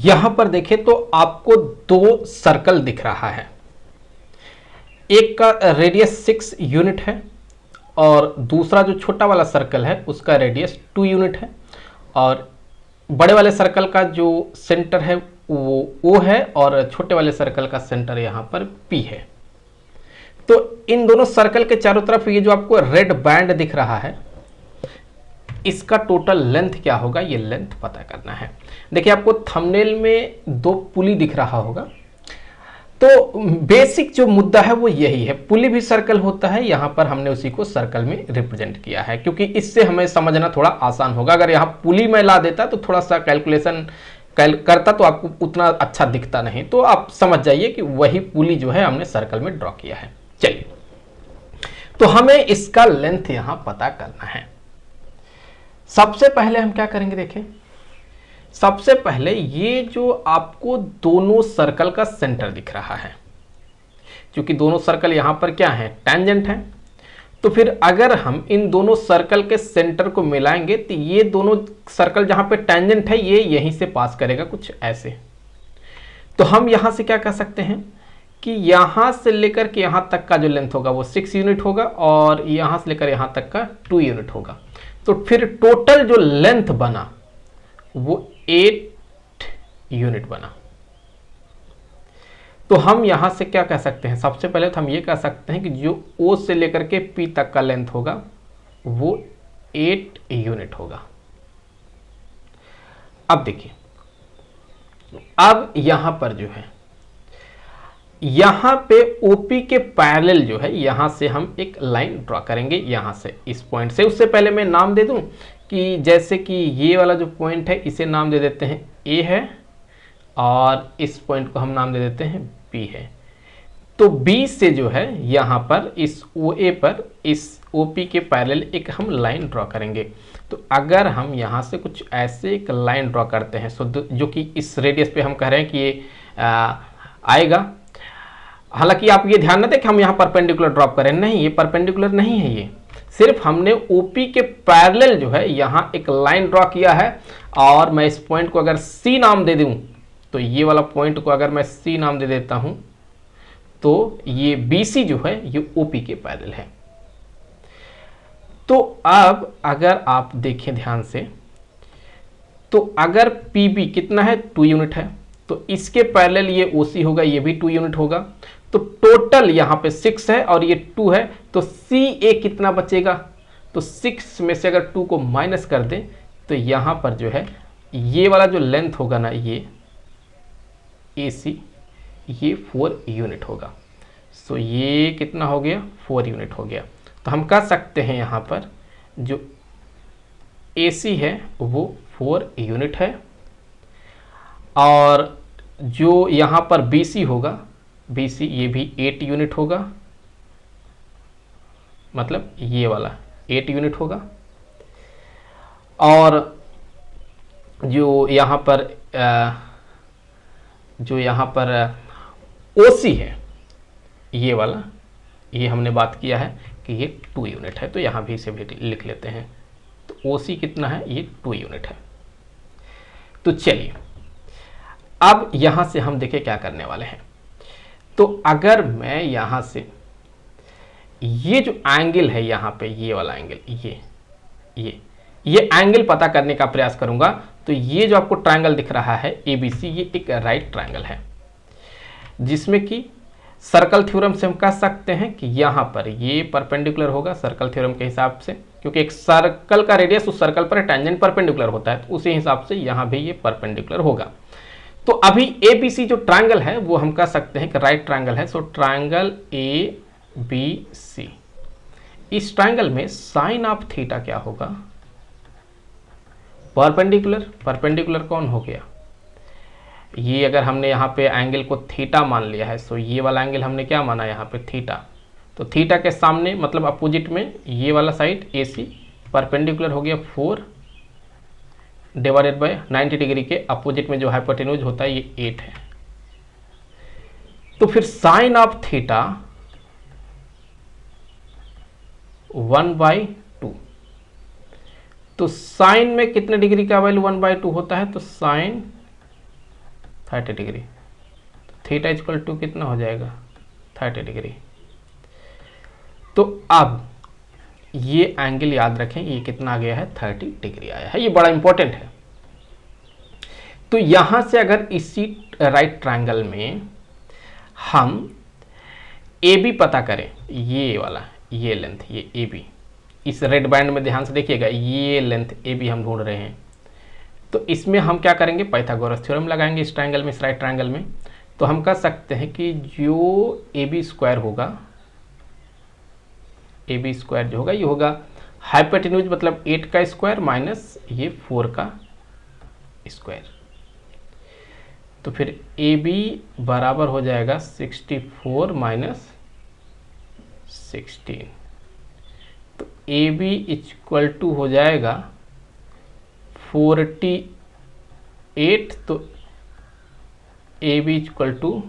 यहां पर देखें तो आपको दो सर्कल दिख रहा है, एक का रेडियस 6 यूनिट है और दूसरा जो छोटा वाला सर्कल है उसका रेडियस 2 यूनिट है, और बड़े वाले सर्कल का जो सेंटर है वो O है और छोटे वाले सर्कल का सेंटर यहां पर P है। तो इन दोनों सर्कल के चारों तरफ ये जो आपको रेड बैंड दिख रहा है, इसका टोटल लेंथ क्या होगा, ये लेंथ पता करना है। देखिए आपको थंबनेल में दो पुली दिख रहा होगा, तो बेसिक जो मुद्दा है वो यही है। पुली भी सर्कल होता है, यहां पर हमने उसी को सर्कल में रिप्रेजेंट किया है क्योंकि इससे हमें समझना थोड़ा आसान होगा। अगर यहां पुली में ला देता तो थोड़ा सा कैलकुलेशन करता तो आपको उतना अच्छा दिखता नहीं, तो आप समझ जाइए कि वही पुली जो है हमने सर्कल में ड्रॉ किया है। चलिए, तो हमें इसका लेंथ यहां पता करना है। सबसे पहले हम क्या करेंगे, देखें सबसे पहले ये जो आपको दोनों सर्कल का सेंटर दिख रहा है, क्योंकि दोनों सर्कल यहां पर क्या है, टेंजेंट है, तो फिर अगर हम इन दोनों सर्कल के सेंटर को मिलाएंगे तो ये दोनों सर्कल जहां पे टेंजेंट है ये यहीं से पास करेगा कुछ ऐसे। तो हम यहां से क्या कह सकते हैं कि यहां से लेकर के यहां तक का जो लेंथ होगा वो 6 यूनिट होगा और यहां से लेकर यहां तक का 2 यूनिट होगा। तो फिर टोटल जो लेंथ बना वो 8 यूनिट बना। तो हम यहां से क्या कह सकते हैं, सबसे पहले तो हम ये कह सकते हैं कि जो O से लेकर के P तक का लेंथ होगा वो 8 यूनिट होगा। अब देखिए, अब यहां पर जो है, यहां पे OP के पैरेलल जो है यहां से हम एक लाइन ड्रॉ करेंगे, यहां से इस पॉइंट से। उससे पहले मैं नाम दे दूं कि जैसे कि ये वाला जो पॉइंट है इसे नाम दे देते हैं A है और इस पॉइंट को हम नाम दे देते हैं B है। तो B से जो है यहां पर इस OA पर इस OP के पैरेलल एक हम लाइन ड्रॉ करेंगे। तो अगर हम यहां से कुछ ऐसे एक लाइन ड्रॉ करते हैं जो कि इस रेडियस पे हम कह रहे हैं कि ये आएगा। हालांकि आप ये ध्यान न दें कि हम यहां परपेंडिकुलर ड्रॉप करें, नहीं, ये परपेंडिकुलर नहीं है, ये सिर्फ हमने OP के पैरेलल जो है यहां एक लाइन ड्रॉ किया है। और मैं इस पॉइंट को अगर C नाम दे दूं, तो ये वाला पॉइंट को अगर मैं C नाम दे देता हूं तो ये BC जो है ये OP के पैरेलल है। तो अब अगर आप देखें ध्यान से, तो अगर PB कितना है, 2 यूनिट है, तो इसके पैरेलल ये OC होगा, ये भी 2 यूनिट होगा। तो टोटल यहां पे 6 है और ये 2 है, तो CA कितना बचेगा, तो 6 में से अगर 2 को माइनस कर दें तो यहां पर जो है ये वाला जो लेंथ होगा ना, ये AC, ये 4 यूनिट होगा। सो ये कितना हो गया, 4 यूनिट हो गया। तो हम कह सकते हैं यहां पर जो AC है वो 4 यूनिट है और जो यहां पर BC होगा, BC ये भी 8 यूनिट होगा, मतलब ये वाला 8 यूनिट होगा। और जो यहां पर OC है ये वाला, ये हमने बात किया है कि ये 2 यूनिट है, तो यहां भी इसे भी लिख लेते हैं। तो OC कितना है, ये 2 यूनिट है। तो चलिए अब यहां से हम देखें क्या करने वाले हैं। तो अगर मैं यहां से ये जो एंगल है यहां पे, ये वाला एंगल, ये एंगल पता करने का प्रयास करूंगा, तो ये जो आपको ट्रायंगल दिख रहा है ABC, ये एक राइट ट्रायंगल है, जिसमें कि सर्कल थ्योरम से हम कह सकते हैं कि यहां पर ये परपेंडिकुलर होगा सर्कल थ्योरम के हिसाब से, क्योंकि एक सर्कल का रेडियस उस सर्कल पर टेंजेंट परपेंडिकुलर होता है, तो उसी हिसाब से यहां भी ये परपेंडिकुलर होगा। तो अभी ABC जो ट्रायंगल है वो हम कह सकते हैं कि राइट ट्रायंगल है। सो ट्रायंगल ABC, इस ट्रायंगल में साइन ऑफ थीटा क्या होगा, परपेंडिकुलर। परपेंडिकुलर कौन हो गया, ये अगर हमने यहाँ पे एंगल को थीटा मान लिया है, सो ये वाला एंगल हमने क्या माना यहाँ पे, थीटा। तो थीटा के सामने मतलब अपोजिट में ये वाला साइड AC परपेंडिकुलर हो गया 4 डिवाइडेड बाय 90 डिग्री के अपोजिट में जो हाइपोटेन्यूज होता है ये 8 है। तो फिर साइन ऑफ थीटा 1/2। तो साइन में कितने डिग्री का वैल्यू 1/2 होता है, तो साइन 30 डिग्री। थीटा इक्वल टू कितना हो जाएगा 30 डिग्री। तो अब ये एंगल याद रखें, ये कितना आ गया है 30 डिग्री आया है। ये बड़ा इंपॉर्टेंट है। तो यहां से अगर इसी राइट ट्रायंगल में हम ए बी पता करें, ये वाला, ये लेंथ, ये ए बी, इस रेड बैंड में ध्यान से देखिएगा, ये लेंथ ए बी हम ढूंढ रहे हैं। तो इसमें हम क्या करेंगे, पाइथागोरस थ्योरम लगाएंगे इस ट्रायंगल में, इस राइट ट्रायंगल में। तो हम कह सकते हैं कि जो ए बी स्क्वायर होगा, ए बी स्क्वायर जो होगा ये होगा हाइपोटेन्यूज मतलब 8 का स्क्वायर माइनस ये 4 का स्क्वायर। तो फिर ए बी बराबर हो जाएगा 64 माइनस 16। तो ए बी इक्वल टू हो जाएगा 48। तो ए बी इक्वल टू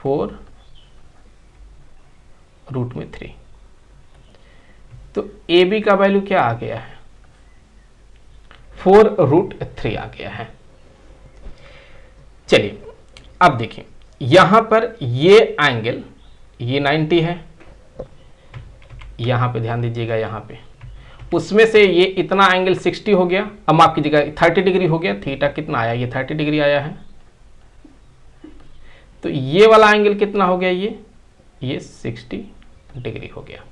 4√3। तो ए बी का वैल्यू क्या आ गया है 4√3 आ गया है। चलिए अब देखें, यहां पर ये एंगल ये 90 है, यहां पे ध्यान दीजिएगा, यहां पे उसमें से ये इतना एंगल 60 हो गया, अब माफ कीजिएगा 30 डिग्री हो गया। थीटा कितना आया, ये 30 डिग्री आया है। तो ये वाला एंगल कितना हो गया, ये 60 डिग्री हो गया।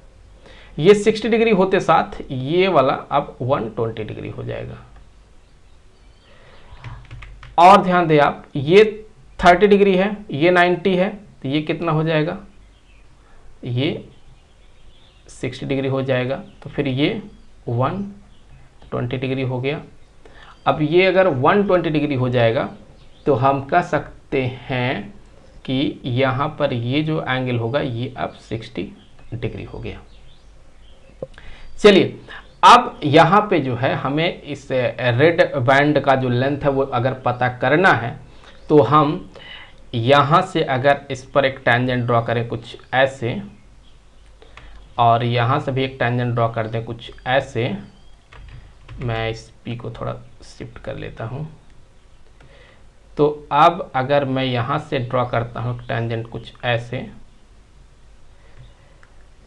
ये 60 डिग्री होते साथ ये वाला अब 120 डिग्री हो जाएगा। और ध्यान दें आप, ये 30 डिग्री है, ये 90 है, तो ये कितना हो जाएगा, ये 60 डिग्री हो जाएगा। तो फिर ये 120 डिग्री हो गया। अब ये अगर 120 डिग्री हो जाएगा तो हम कह सकते हैं कि यहाँ पर ये जो एंगल होगा ये अब 60 डिग्री हो गया। चलिए अब यहाँ पे जो है हमें इस रेड बैंड का जो लेंथ है वो अगर पता करना है, तो हम यहाँ से अगर इस पर एक टेंजेंट ड्रॉ करें कुछ ऐसे, और यहाँ से भी एक टेंजेंट ड्रॉ कर दें कुछ ऐसे। मैं इस पी को थोड़ा शिफ्ट कर लेता हूँ। तो अब अगर मैं यहाँ से ड्रॉ करता हूँ टेंजेंट कुछ ऐसे,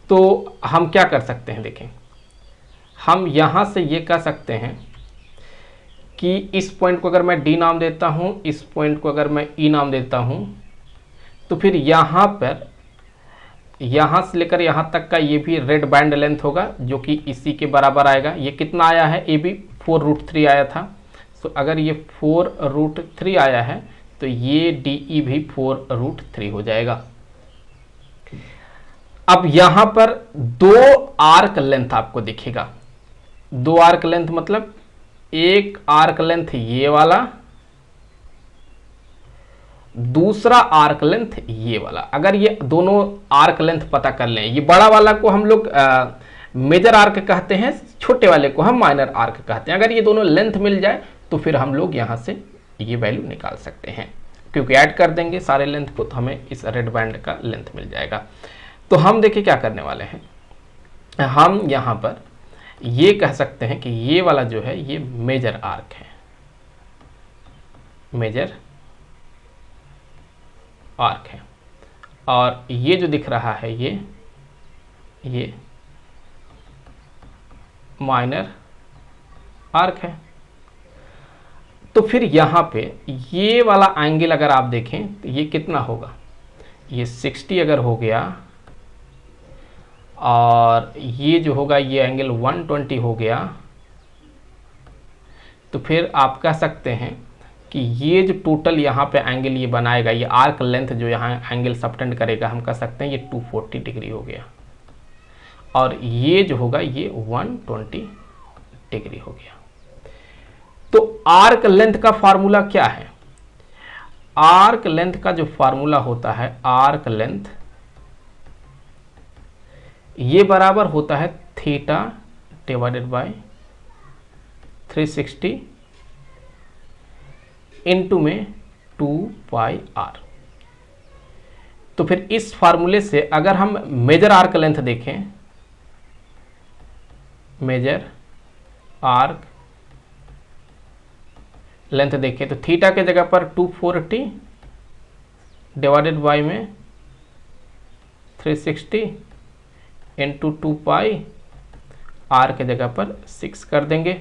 तो हम क्या कर सकते हैं, देखें, हम यहाँ से ये कह सकते हैं कि इस पॉइंट को अगर मैं डी नाम देता हूँ, इस पॉइंट को अगर मैं ई नाम देता हूँ, तो फिर यहाँ पर यहाँ से लेकर यहाँ तक का ये भी रेड बैंड लेंथ होगा जो कि इसी के बराबर आएगा। ये कितना आया है, ए बी 4√3 आया था। तो अगर ये 4√3 आया है तो ये डी ई भी 4√3 हो जाएगा। अब यहाँ पर 2 आर्क लेंथ आपको दिखेगा। 2 आर्क लेंथ मतलब एक आर्क लेंथ ये वाला, दूसरा आर्क लेंथ ये वाला। अगर ये दोनों आर्क लेंथ पता कर लें, ये बड़ा वाला को हम लोग मेजर आर्क कहते हैं, छोटे वाले को हम माइनर आर्क कहते हैं। अगर ये दोनों लेंथ मिल जाए तो फिर हम लोग यहाँ से ये वैल्यू निकाल सकते हैं, क्योंकि ऐड कर देंगे सारे लेंथ को तो हमें इस रेड बैंड का लेंथ मिल जाएगा। तो हम देखिए क्या करने वाले हैं, हम यहाँ पर ये कह सकते हैं कि ये वाला जो है ये मेजर आर्क है, मेजर आर्क है, और ये जो दिख रहा है ये माइनर आर्क है। तो फिर यहाँ पे ये वाला एंगल अगर आप देखें तो ये कितना होगा, ये 60 अगर हो गया, और ये जो होगा ये एंगल 120 हो गया, तो फिर आप कह सकते हैं कि ये जो टोटल यहाँ पे एंगल ये बनाएगा, ये आर्क लेंथ जो यहाँ एंगल सबटेंड करेगा, हम कह सकते हैं ये 240 डिग्री हो गया, और ये जो होगा ये 120 डिग्री हो गया। तो आर्क लेंथ का फार्मूला क्या है, आर्क लेंथ का जो फार्मूला होता है, आर्क लेंथ ये बराबर होता है थीटा डिवाइडेड बाय 360 इंटू में 2πr। तो फिर इस फार्मूले से अगर हम मेजर आर्क लेंथ देखें, मेजर आर्क लेंथ देखें तो थीटा के जगह पर 240 डिवाइडेड बाई में 360 इंटू 2 पाई, आर के जगह पर 6 कर देंगे।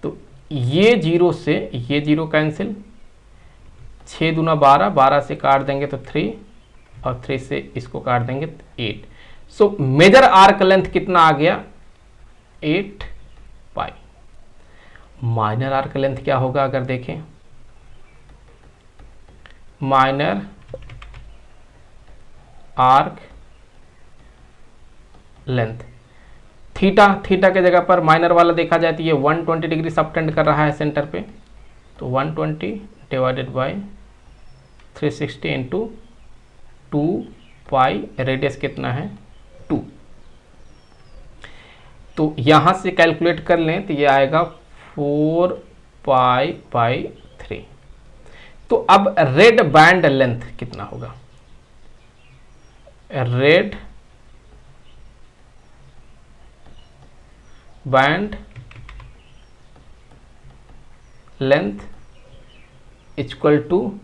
तो ये 0 से ये 0 कैंसिल, 6 दूना 12, 12 से काट देंगे तो 3 और 3 से इसको काट देंगे 8। सो मेजर आर्क लेंथ कितना आ गया? 8 पाई। माइनर आर्क लेंथ क्या होगा अगर देखें? माइनर आर्क लेंथ थीटा के जगह पर माइनर वाला देखा जाए तो ये 120 डिग्री सबटेंड कर रहा है सेंटर पे, तो 120 divided by 360 into 2 pi, radius कितना है? 2। तो यहां से कैलकुलेट कर लें तो ये आएगा 4 पाई बाई 3। तो अब रेड बैंड लेंथ कितना होगा? Red band length equal to,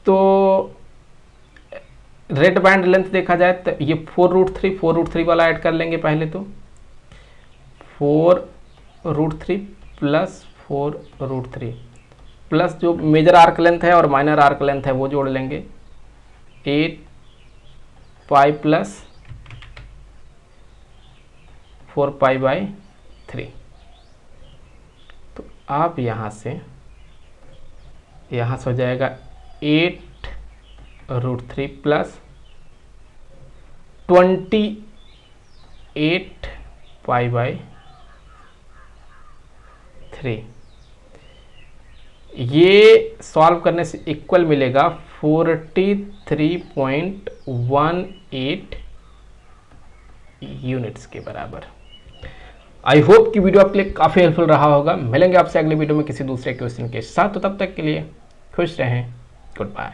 तो रेड बैंड लेंथ देखा जाए तो ये 4√3 वाला ऐड कर लेंगे पहले। तो 4√3 प्लस 4√3 प्लस जो मेजर आर्क लेंथ है और माइनर आर्क लेंथ है वो जोड़ लेंगे, 8 पाई प्लस 4 पाई बाई 3। तो आप यहाँ से हो जाएगा 8√3 प्लस 28 पाई बाई 3। ये सॉल्व करने से इक्वल मिलेगा 43.18 यूनिट्स के बराबर। आई होप कि वीडियो आपके लिए काफ़ी हेल्पफुल रहा होगा। मिलेंगे आपसे अगले वीडियो में किसी दूसरे क्वेश्चन के साथ, तो तब तक के लिए खुश रहें। Good bye.